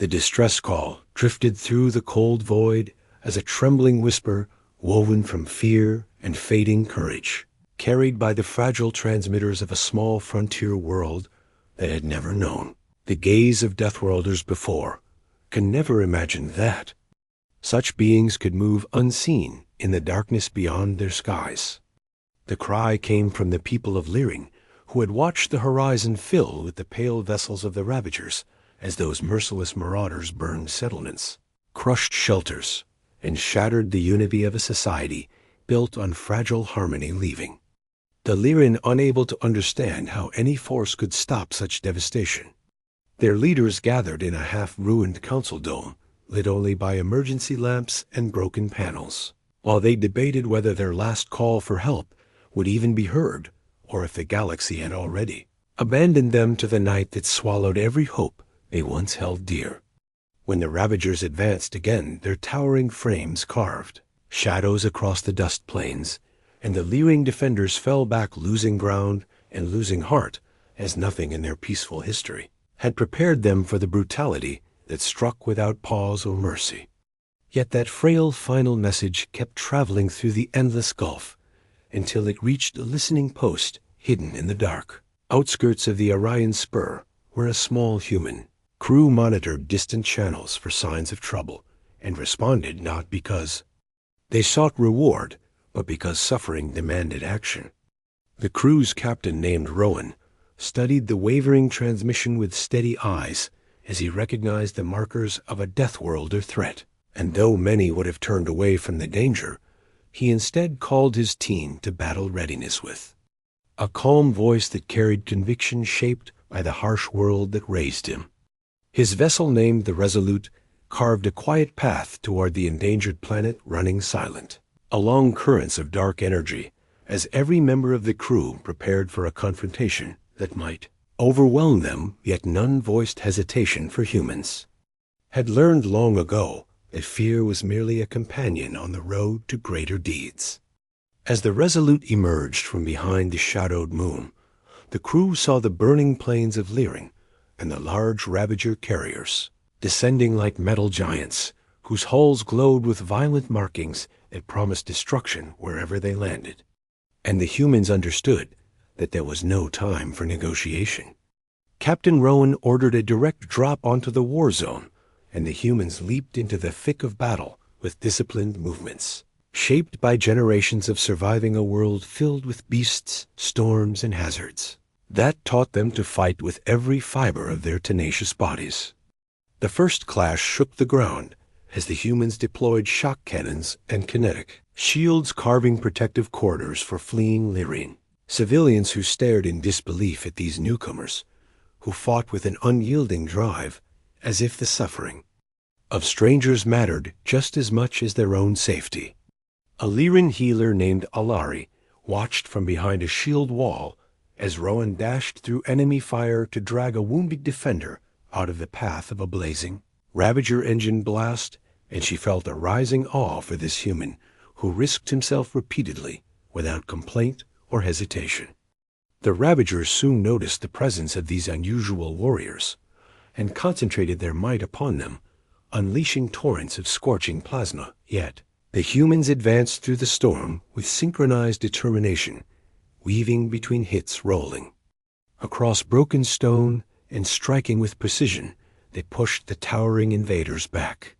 The distress call drifted through the cold void as a trembling whisper woven from fear and fading courage, carried by the fragile transmitters of a small frontier world that had never known. The gaze of Deathworlders before can never imagine that. Such beings could move unseen in the darkness beyond their skies. The cry came from the people of Lyring, who had watched the horizon fill with the pale vessels of the Ravagers as those merciless marauders burned settlements, crushed shelters, and shattered the unity of a society built on fragile harmony leaving. The Lyran unable to understand how any force could stop such devastation. Their leaders gathered in a half-ruined council dome, lit only by emergency lamps and broken panels, while they debated whether their last call for help would even be heard, or if the galaxy had already abandoned them to the night that swallowed every hope they once held dear. When the Ravagers advanced again, their towering frames carved shadows across the dust plains, and the Lyring defenders fell back, losing ground and losing heart, as nothing in their peaceful history had prepared them for the brutality that struck without pause or mercy. Yet that frail final message kept traveling through the endless gulf until it reached a listening post hidden in the dark outskirts of the Orion Spur, where a small human crew monitored distant channels for signs of trouble and responded not because they sought reward, but because suffering demanded action. The crew's captain, named Rowan, studied the wavering transmission with steady eyes as he recognized the markers of a Deathworlder threat. And though many would have turned away from the danger, he instead called his team to battle readiness with a calm voice that carried conviction shaped by the harsh world that raised him. His vessel, named the Resolute, carved a quiet path toward the endangered planet, running silent along currents of dark energy as every member of the crew prepared for a confrontation that might overwhelm them, yet none voiced hesitation for humans had learned long ago that fear was merely a companion on the road to greater deeds. As the Resolute emerged from behind the shadowed moon, the crew saw the burning plains of Lyring and the large Ravager carriers descending like metal giants whose hulls glowed with violent markings that promised destruction wherever they landed. And the humans understood that there was no time for negotiation. Captain Rowan ordered a direct drop onto the war zone, and the humans leaped into the thick of battle with disciplined movements, shaped by generations of surviving a world filled with beasts, storms, and hazards. That taught them to fight with every fiber of their tenacious bodies. The first clash shook the ground as the humans deployed shock cannons and kinetic shields, carving protective corridors for fleeing Lyrian. Civilians who stared in disbelief at these newcomers, who fought with an unyielding drive, as if the suffering of strangers mattered just as much as their own safety. A Lyran healer named Alari watched from behind a shield wall as Rowan dashed through enemy fire to drag a wounded defender out of the path of a blazing Ravager engine blast, and she felt a rising awe for this human who risked himself repeatedly without complaint or hesitation. The Ravagers soon noticed the presence of these unusual warriors and concentrated their might upon them, unleashing torrents of scorching plasma. Yet the humans advanced through the storm with synchronized determination, weaving between hits, rolling across broken stone and striking with precision. They pushed the towering invaders back.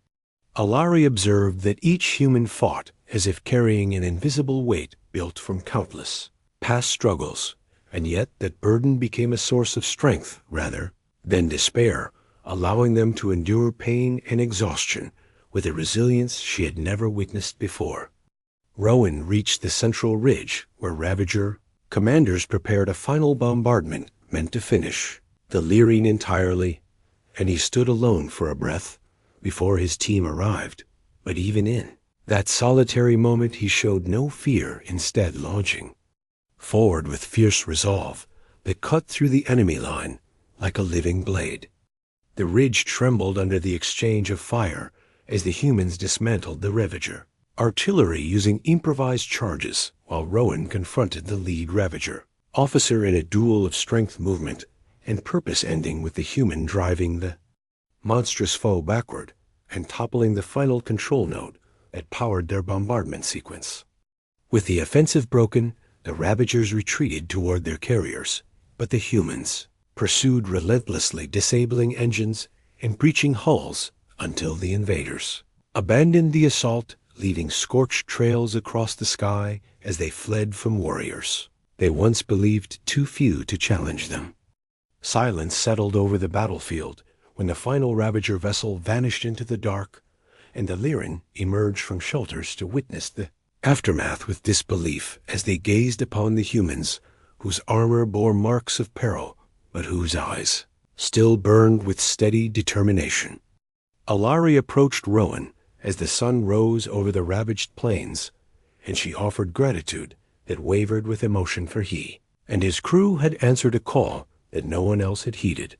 Alari observed that each human fought as if carrying an invisible weight built from countless past struggles, and yet that burden became a source of strength rather than despair, allowing them to endure pain and exhaustion with a resilience she had never witnessed before. Rowan reached the central ridge where Ravager commanders prepared a final bombardment meant to finish the Lyrian entirely, and he stood alone for a breath before his team arrived. But even in that solitary moment he showed no fear, instead launching forward with fierce resolve that cut through the enemy line like a living blade. The ridge trembled under the exchange of fire as the humans dismantled the Ravager artillery using improvised charges, while Rowan confronted the lead Ravager officer in a duel of strength, movement, and purpose, ending with the human driving the monstrous foe backward and toppling the final control node that powered their bombardment sequence. With the offensive broken, the Ravagers retreated toward their carriers, but the humans pursued relentlessly, disabling engines and breaching hulls until the invaders abandoned the assault, leaving scorched trails across the sky as they fled from warriors they once believed too few to challenge them. Silence settled over the battlefield when the final Ravager vessel vanished into the dark, and the Lyran emerged from shelters to witness the aftermath with disbelief as they gazed upon the humans whose armor bore marks of peril, but whose eyes still burned with steady determination. Alari approached Rowan as the sun rose over the ravaged plains, and she offered gratitude that wavered with emotion, for he and his crew had answered a call that no one else had heeded,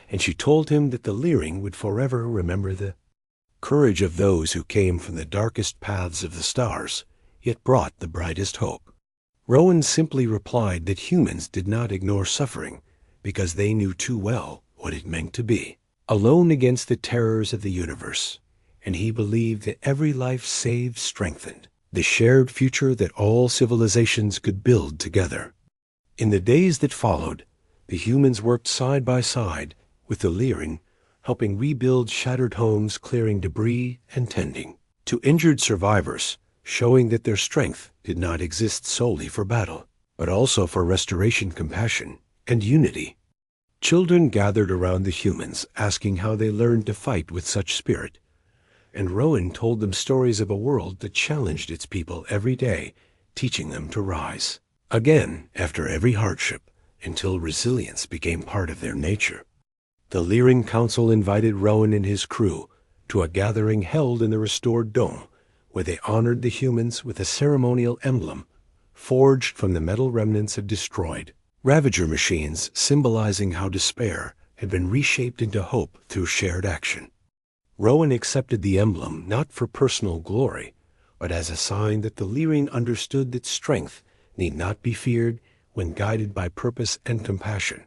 and she told him that the Lyran would forever remember the courage of those who came from the darkest paths of the stars, yet brought the brightest hope. Rowan simply replied that humans did not ignore suffering because they knew too well what it meant to be alone against the terrors of the universe, and he believed that every life saved strengthened the shared future that all civilizations could build together. In the days that followed, the humans worked side by side with the Lyran, helping rebuild shattered homes, clearing debris, and tending to injured survivors, showing that their strength did not exist solely for battle, but also for restoration, compassion, and unity. Children gathered around the humans, asking how they learned to fight with such spirit, and Rowan told them stories of a world that challenged its people every day, teaching them to rise again after every hardship until resilience became part of their nature. The Lyran Council invited Rowan and his crew to a gathering held in the restored dome, where they honored the humans with a ceremonial emblem forged from the metal remnants of destroyed Ravager machines, symbolizing how despair had been reshaped into hope through shared action. Rowan accepted the emblem not for personal glory, but as a sign that the Lyran understood that strength need not be feared when guided by purpose and compassion,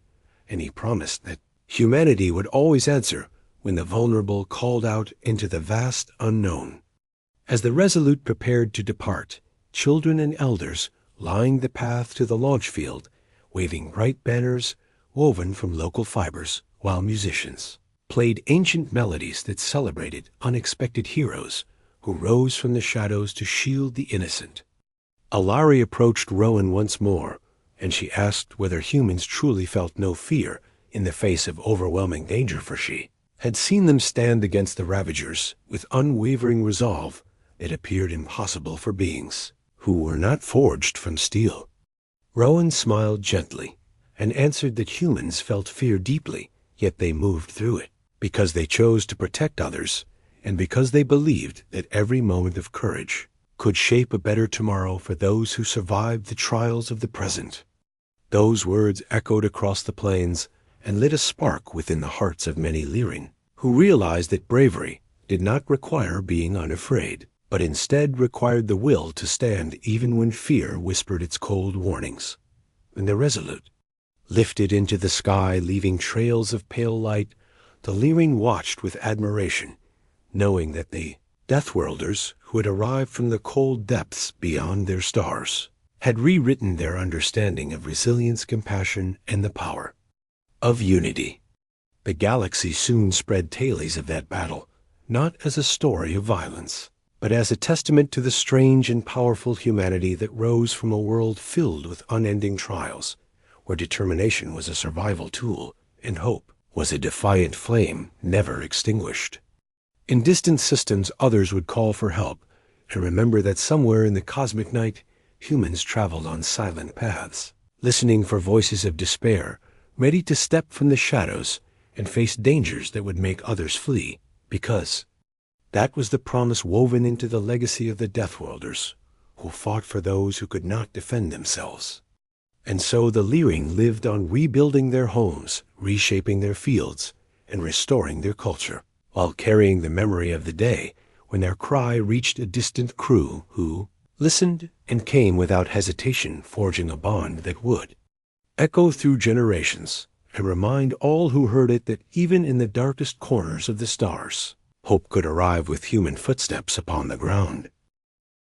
and he promised that humanity would always answer when the vulnerable called out into the vast unknown. As the Resolute prepared to depart, children and elders lined the path to the launch field, waving bright banners woven from local fibers, while musicians played ancient melodies that celebrated unexpected heroes who rose from the shadows to shield the innocent. Alari approached Rowan once more, and she asked whether humans truly felt no fear in the face of overwhelming danger, for she had seen them stand against the Ravagers with unwavering resolve that appeared impossible for beings who were not forged from steel. Rowan smiled gently and answered that humans felt fear deeply, yet they moved through it because they chose to protect others and because they believed that every moment of courage could shape a better tomorrow for those who survived the trials of the present. Those words echoed across the plains and lit a spark within the hearts of many Lyran, who realized that bravery did not require being unafraid, but instead required the will to stand even when fear whispered its cold warnings. And the Resolute lifted into the sky, leaving trails of pale light, the Lyran watched with admiration, knowing that the Deathworlders, who had arrived from the cold depths beyond their stars, had rewritten their understanding of resilience, compassion, and the power of unity. The galaxy soon spread tales of that battle, not as a story of violence, but as a testament to the strange and powerful humanity that rose from a world filled with unending trials, where determination was a survival tool and hope was a defiant flame never extinguished. In distant systems, others would call for help, and remember that somewhere in the cosmic night, humans traveled on silent paths, listening for voices of despair, ready to step from the shadows and face dangers that would make others flee, because that was the promise woven into the legacy of the Deathworlders, who fought for those who could not defend themselves. And so the Lyran lived on rebuilding their homes, reshaping their fields, and restoring their culture, while carrying the memory of the day when their cry reached a distant crew who listened and came without hesitation, forging a bond that would echo through generations and remind all who heard it that even in the darkest corners of the stars, hope could arrive with human footsteps upon the ground.